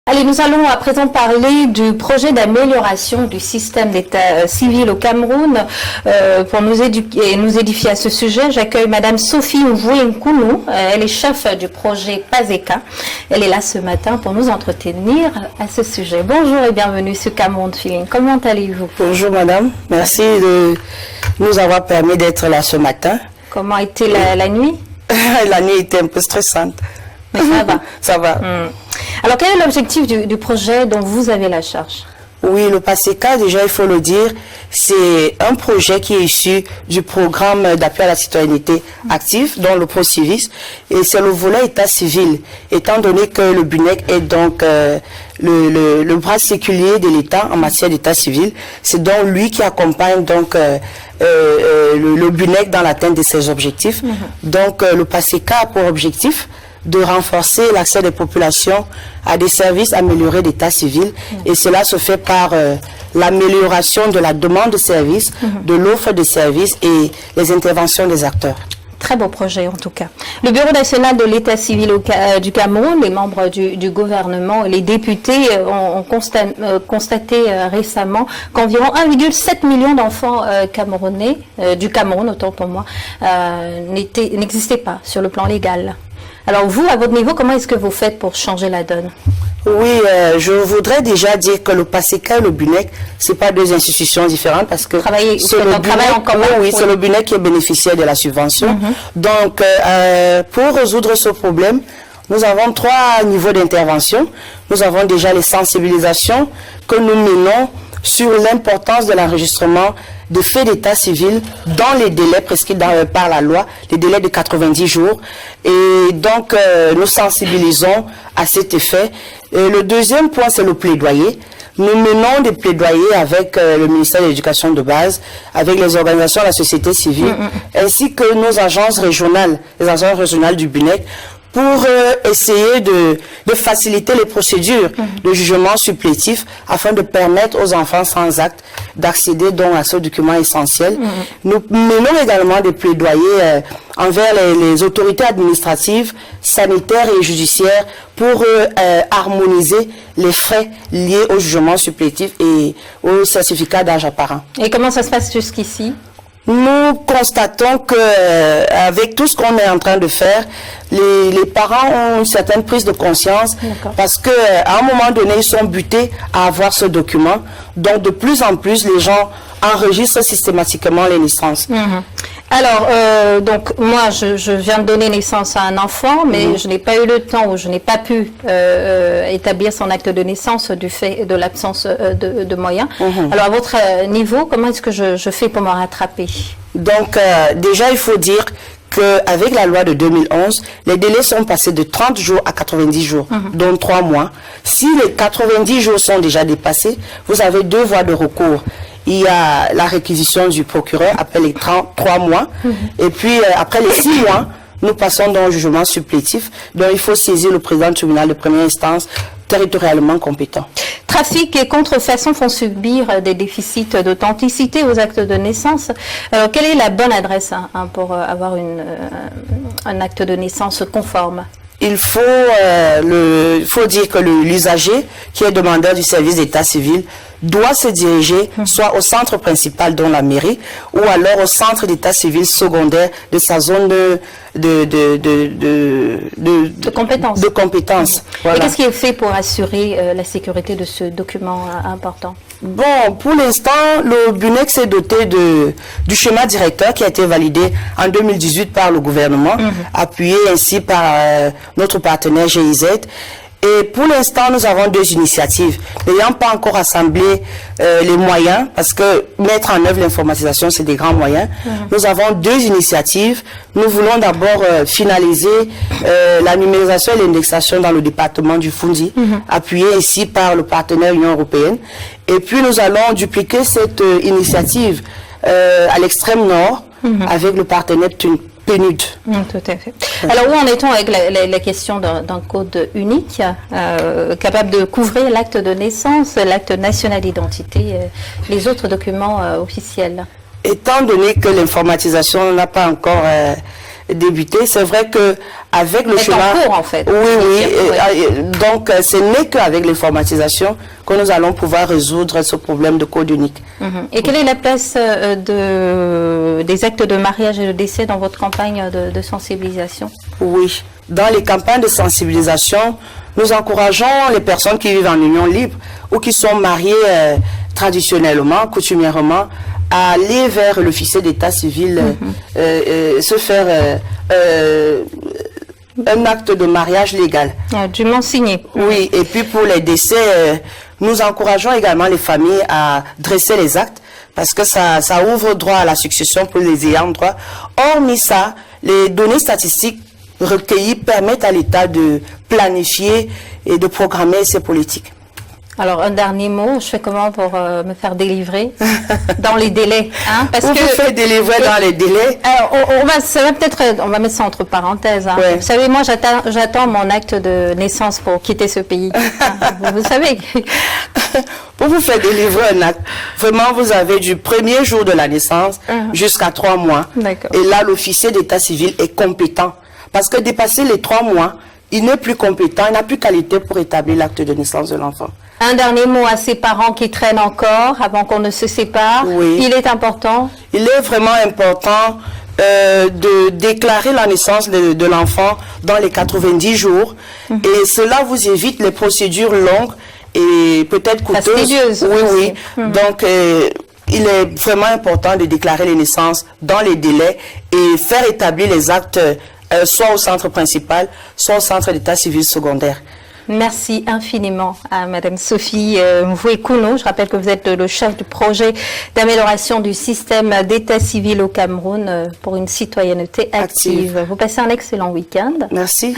Allez, nous allons à présent parler du projet d'amélioration du système d'état civil au Cameroun. Pour nous éduquer et nous édifier à ce sujet, j'accueille Madame Sophie Mvoué-Nkounou. Elle est chef du projet PASECA. Elle est là ce matin pour nous entretenir à ce sujet. Bonjour et bienvenue sur Cameroun Feeling. Comment allez-vous? Bonjour Madame, merci de nous avoir permis d'être là ce matin. Comment a été la nuit? La nuit était un peu stressante. Mais ça va. Ça va. Alors, quel est l'objectif du projet dont vous avez la charge? Oui, le PASECA, déjà, il faut le dire, c'est un projet qui est issu du programme d'appui à la citoyenneté active, dont le ProCivis, et c'est le volet état civil, étant donné que le BUNEC est donc le bras séculier de l'État en matière d'état civil. C'est donc lui qui accompagne donc le BUNEC dans l'atteinte de ses objectifs. Donc, le PASECA a pour objectif de renforcer l'accès des populations à des services améliorés d'état civil, et cela se fait par l'amélioration de la demande de services, de l'offre de services et les interventions des acteurs. Très beau projet en tout cas. Le Bureau national de l'état civil du Cameroun, les membres du gouvernement et les députés ont constaté récemment qu'environ 1,7 million d'enfants camerounais, du Cameroun autant pour moi, n'existaient pas sur le plan légal. Alors vous, à votre niveau, comment est-ce que vous faites pour changer la donne? Oui, je voudrais déjà dire que le PASECA et le BUNEC, c'est pas deux institutions différentes parce que c'est le BUNEC, en commun, oui, c'est le BUNEC qui est bénéficiaire de la subvention. Donc, pour résoudre ce problème, nous avons 3 niveaux d'intervention. Nous avons déjà les sensibilisations que nous menons sur l'importance de l'enregistrement de faits d'état civil dans les délais prescrits par la loi, les délais de 90 jours. Et donc, nous sensibilisons à cet effet. Et le deuxième point, c'est le plaidoyer. Nous menons des plaidoyers avec le ministère de l'Éducation de base, avec les organisations de la société civile, ainsi que nos agences régionales, les agences régionales du BUNEC, pour essayer de faciliter les procédures de jugement supplétif afin de permettre aux enfants sans acte d'accéder donc à ce document essentiel. Nous menons également des plaidoyers envers les autorités administratives, sanitaires et judiciaires pour harmoniser les frais liés au jugement supplétif et au certificat d'âge apparent. Et comment ça se passe jusqu'ici? Nous constatons que avec tout ce qu'on est en train de faire, les parents ont une certaine prise de conscience parce que à un moment donné, ils sont butés à avoir ce document. Donc, de plus en plus, les gens enregistrent systématiquement les naissances. Alors, donc moi, je viens de donner naissance à un enfant, mais je n'ai pas eu le temps ou je n'ai pas pu établir son acte de naissance du fait de l'absence de moyens. Alors, à votre niveau, comment est-ce que je fais pour me rattraper? Donc, déjà, il faut dire qu'avec la loi de 2011, les délais sont passés de 30 jours à 90 jours, donc 3 mois. Si les 90 jours sont déjà dépassés, vous avez 2 voies de recours. Il y a la réquisition du procureur après les 3 mois. Et puis, après les 6 mois, nous passons dans le jugement supplétif. Donc, il faut saisir le président du tribunal de première instance territorialement compétent. Trafic et contrefaçon font subir des déficits d'authenticité aux actes de naissance. Quelle est la bonne adresse pour avoir un acte de naissance conforme? Il faut dire que l'usager qui est demandeur du service d'état civil doit se diriger soit au centre principal dont la mairie ou alors au centre d'état civil secondaire de sa zone de compétence. Voilà. Et qu'est-ce qui est fait pour assurer la sécurité de ce document important? Bon, pour l'instant, le BUNEC s'est doté du schéma directeur qui a été validé en 2018 par le gouvernement, appuyé ainsi par notre partenaire GIZ. Et pour l'instant, nous avons 2 initiatives. N'ayant pas encore assemblé les moyens, parce que mettre en œuvre l'informatisation, c'est des grands moyens, nous avons 2 initiatives. Nous voulons d'abord finaliser la numérisation et l'indexation dans le département du Fundi, appuyé ici par le partenaire Union européenne. Et puis, nous allons dupliquer cette initiative à l'extrême nord avec le partenaire PNUD. Tout à fait. Alors, où en est-on avec la question d'un code unique capable de couvrir l'acte de naissance, l'acte national d'identité, les autres documents officiels? Étant donné que l'informatisation n'a pas encore débuté. C'est vrai que avec le chemin, en cours, en fait. Donc ce n'est qu'avec l'informatisation que nous allons pouvoir résoudre ce problème de code unique. Et quelle est la place des actes de mariage et de décès dans votre campagne de sensibilisation? Oui, dans les campagnes de sensibilisation, nous encourageons les personnes qui vivent en union libre ou qui sont mariées traditionnellement, coutumièrement, à aller vers l'officier d'état civil, se faire un acte de mariage légal. Dûment signé. Oui, et puis pour les décès, nous encourageons également les familles à dresser les actes parce que ça ouvre droit à la succession pour les ayants droit. Hormis ça, les données statistiques recueillies permettent à l'État de planifier et de programmer ses politiques. Alors, un dernier mot, je fais comment pour me faire délivrer dans les délais, hein? Parce que vous faites délivrer dans les délais. Alors, on va mettre ça entre parenthèses. Hein. Ouais. Vous savez, moi, j'attends mon acte de naissance pour quitter ce pays. Hein, vous savez. Pour vous faire délivrer un acte, vraiment, vous avez du premier jour de la naissance jusqu'à 3 mois. Et là, l'officier d'état civil est compétent. Parce que dépasser les 3 mois, il n'est plus compétent, il n'a plus qualité pour établir l'acte de naissance de l'enfant. Un dernier mot à ces parents qui traînent encore avant qu'on ne se sépare. Oui. Il est important. Il est vraiment important de déclarer la naissance de l'enfant dans les 90 jours. Et cela vous évite les procédures longues et peut-être coûteuses. Fastidieuses. Oui. Donc, il est vraiment important de déclarer les naissances dans les délais et faire établir les actes soit au centre principal, soit au centre d'état civil secondaire. Merci infiniment à Madame Sophie Mvoué-Kouno. Je rappelle que vous êtes le chef du projet d'amélioration du système d'état civil au Cameroun pour une citoyenneté active. Vous passez un excellent week-end. Merci.